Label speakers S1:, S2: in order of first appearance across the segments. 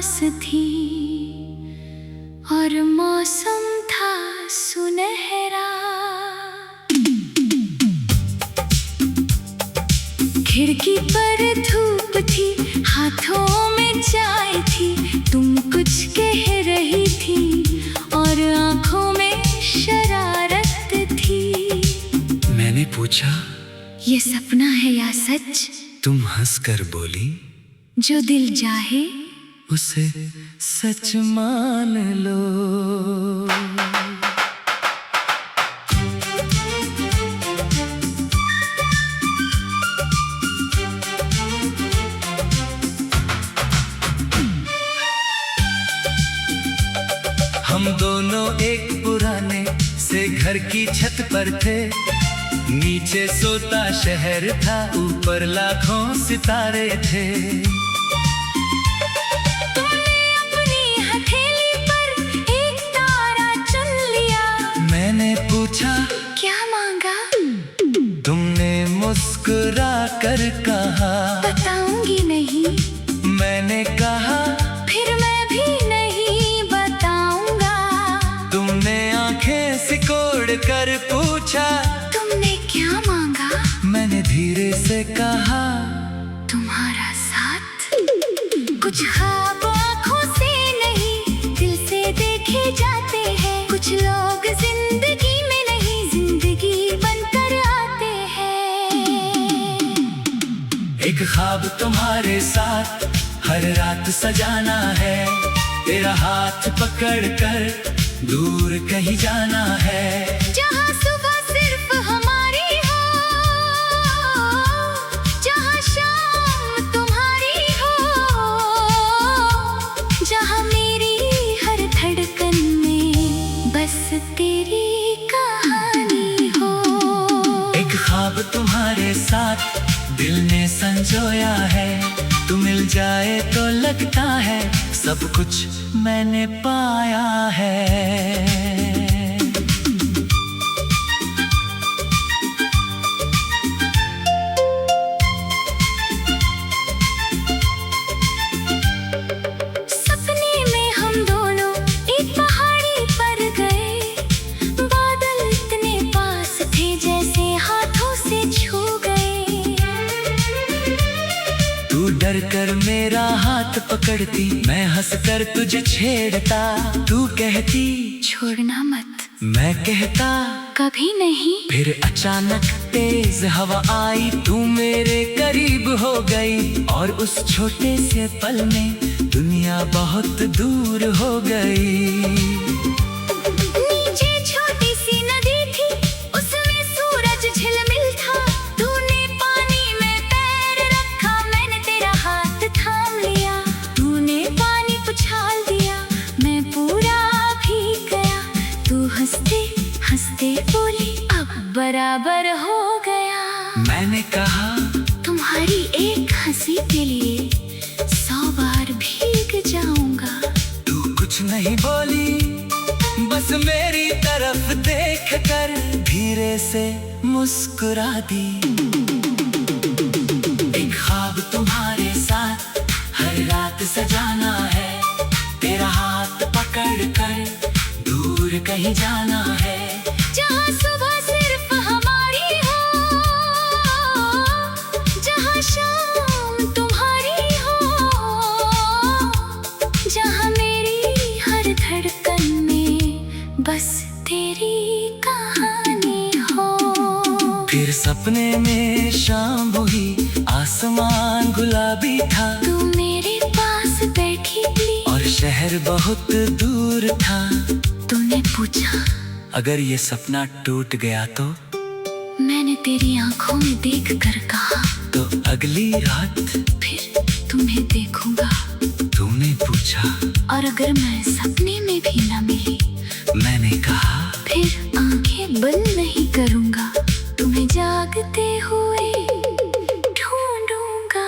S1: पास थी और मौसम था सुनहरा। खिड़की पर धूप थी, हाथों में चाय थी, तुम कुछ कह रही थी और आंखों में शरारत थी।
S2: मैंने पूछा,
S1: ये सपना है या सच?
S2: तुम हंसकर बोली,
S1: जो दिल चाहे
S2: उसे सच मान लो। हम दोनों एक पुराने से घर की छत पर थे। नीचे सोता शहर था, ऊपर लाखों सितारे थे।
S1: तुमने अपनी हथेली पर एक तारा चुन लिया।
S2: मैंने पूछा,
S1: क्या मांगा?
S2: तुमने मुस्कुरा कर कहा,
S1: बताऊंगी नहीं।
S2: मैंने कहा,
S1: फिर मैं भी नहीं बताऊंगा।
S2: तुमने आंखें सिकोड़ कर पूछा,
S1: तुमने क्या मांगा?
S2: मैंने धीरे से कहा,
S1: तुम्हारा साथ। कुछ ख्वाब आँखों से नहीं, दिल से देखे जाते हैं। कुछ लोग जिंदगी में नहीं, जिंदगी बनकर आते हैं।
S2: एक ख्वाब तुम्हारे साथ हर रात सजाना है। तेरा हाथ पकड़ कर दूर कहीं जाना है।
S1: जहाँ सुबह सिर्फ हमारी हो, जहाँ शाम तुम्हारी हो, जहाँ मेरी हर धड़कन में बस तेरी कहानी हो।
S2: एक ख्वाब तुम्हारे साथ दिल ने संजोया है। तू मिल जाए तो लगता है सब कुछ मैंने पाया है।
S1: सपने में हम दोनों एक पहाड़ी पर गए। बादल इतने पास थे जैसे हाथों से छू गए।
S2: तू डर कर मेरा हाथ पकड़ती, मैं हंसकर तुझे छेड़ता। तू कहती,
S1: छोड़ना मत।
S2: मैं कहता,
S1: कभी नहीं।
S2: फिर अचानक तेज हवा आई, तू मेरे करीब हो गई और उस छोटे से पल में दुनिया बहुत दूर हो गई।
S1: नीचे छोटी सी नदी थी, उसमें सूरज झिलमिल था। तूने पानी में पैर रखा, मैंने तेरा हाथ थाम लिया। तूने पानी उछाल दिया, मैं पूरा भीग गया। तू हंसते हंसते बोली, अब बराबर हो गया।
S2: मैंने कहा,
S1: तुम्हारी एक हंसी के लिए 100 बार भीग जाऊंगा।
S2: तू कुछ नहीं बोली, बस मेरी तरफ देख कर धीरे से मुस्कुरा दी। एक ख्वाब तुम्हारे साथ हर रात सजाना है। तेरा हाथ पकड़ कर दूर कहीं जाना है।
S1: जहाँ सुबह सिर्फ हमारी हो, जहाँ शाम तुम्हारी हो, जहाँ मेरी हर धड़कन में बस तेरी कहानी हो।
S2: फिर सपने में शाम हुई, आसमान गुलाबी था।
S1: तू मेरे पास बैठी थी
S2: और शहर बहुत दूर था।
S1: तूने पूछा,
S2: अगर ये सपना टूट गया तो?
S1: मैंने तेरी आंखों में देख कर कहा,
S2: तो अगली रात
S1: फिर तुम्हें देखूंगा।
S2: तूने पूछा,
S1: और अगर मैं सपने में भी न मिली?
S2: मैंने कहा,
S1: फिर आंखें बंद नहीं करूंगा, तुम्हें जागते हुए ढूंढूंगा।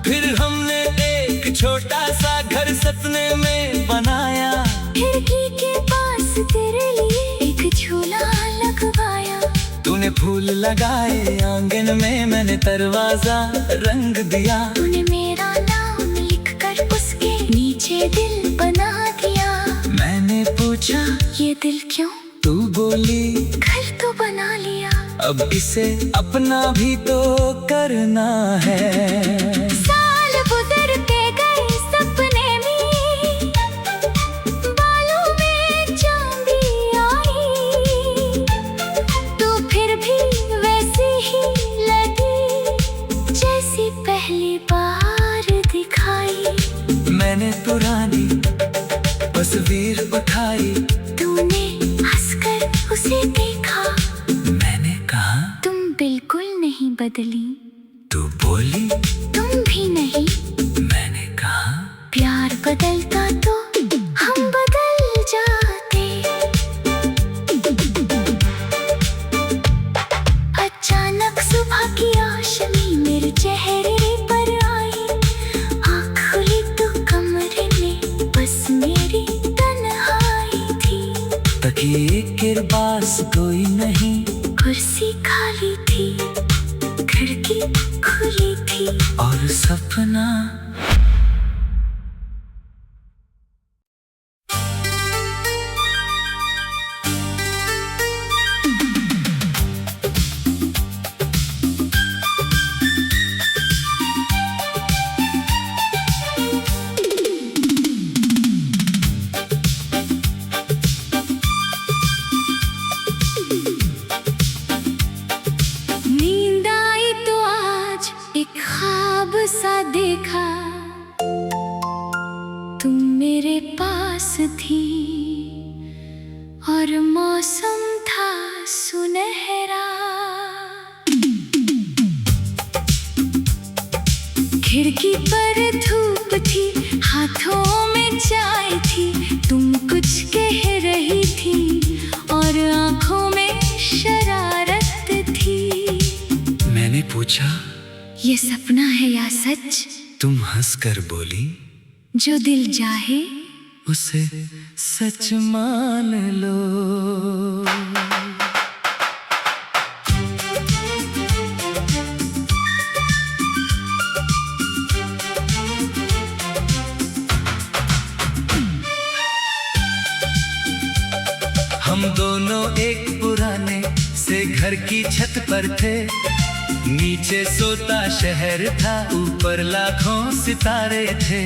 S2: फिर हमने एक छोटा सा घर सपने में बनाया।
S1: खिड़की के पास तेरे लिए एक झूला लगवाया।
S2: तूने फूल लगाए आंगन में, मैंने दरवाजा रंग दिया।
S1: तूने मेरा नाम लिख दिल क्यों?
S2: तू बोली
S1: घर तो बना लिया,
S2: अब इसे अपना भी तो करना है।
S1: साल गुजरते गए सपने में, बालों में चांदी आई, तू फिर भी वैसी ही लगी जैसी पहली बार दिखाई।
S2: मैंने पुरानी तस्वीर उठाई,
S1: तूने हंसकर उसे देखा,
S2: मैंने कहा
S1: तुम बिल्कुल नहीं बदली।
S2: तू बोली
S1: तुम भी नहीं,
S2: मैंने कहा
S1: प्यार बदलता तो हम बदल जाते। अचानक सुबह की रोशनी मेरे चेहरे पर आई, आँख खुली तो कमरे में बस मेरी तन्हाई थी।
S2: तकिए के पास कोई नहीं,
S1: कुर्सी खाली थी, खिड़की खुली थी,
S2: और सपना
S1: नींद आई तो आज एक ख्वाब सा देखा, तुम मेरे पास थी और मौसम था सुनहरा। खिड़की पर धूप थी, हाथों में चाय थी, तुम कुछ कह रही थी और आंखों में शरारत थी।
S2: मैंने पूछा
S1: ये सपना है या सच?
S2: तुम हंसकर बोली
S1: जो दिल चाहे
S2: उसे सच मान लो। हम दोनों एक पुराने से घर की छत पर थे, नीचे सोता शहर था, ऊपर लाखों सितारे थे।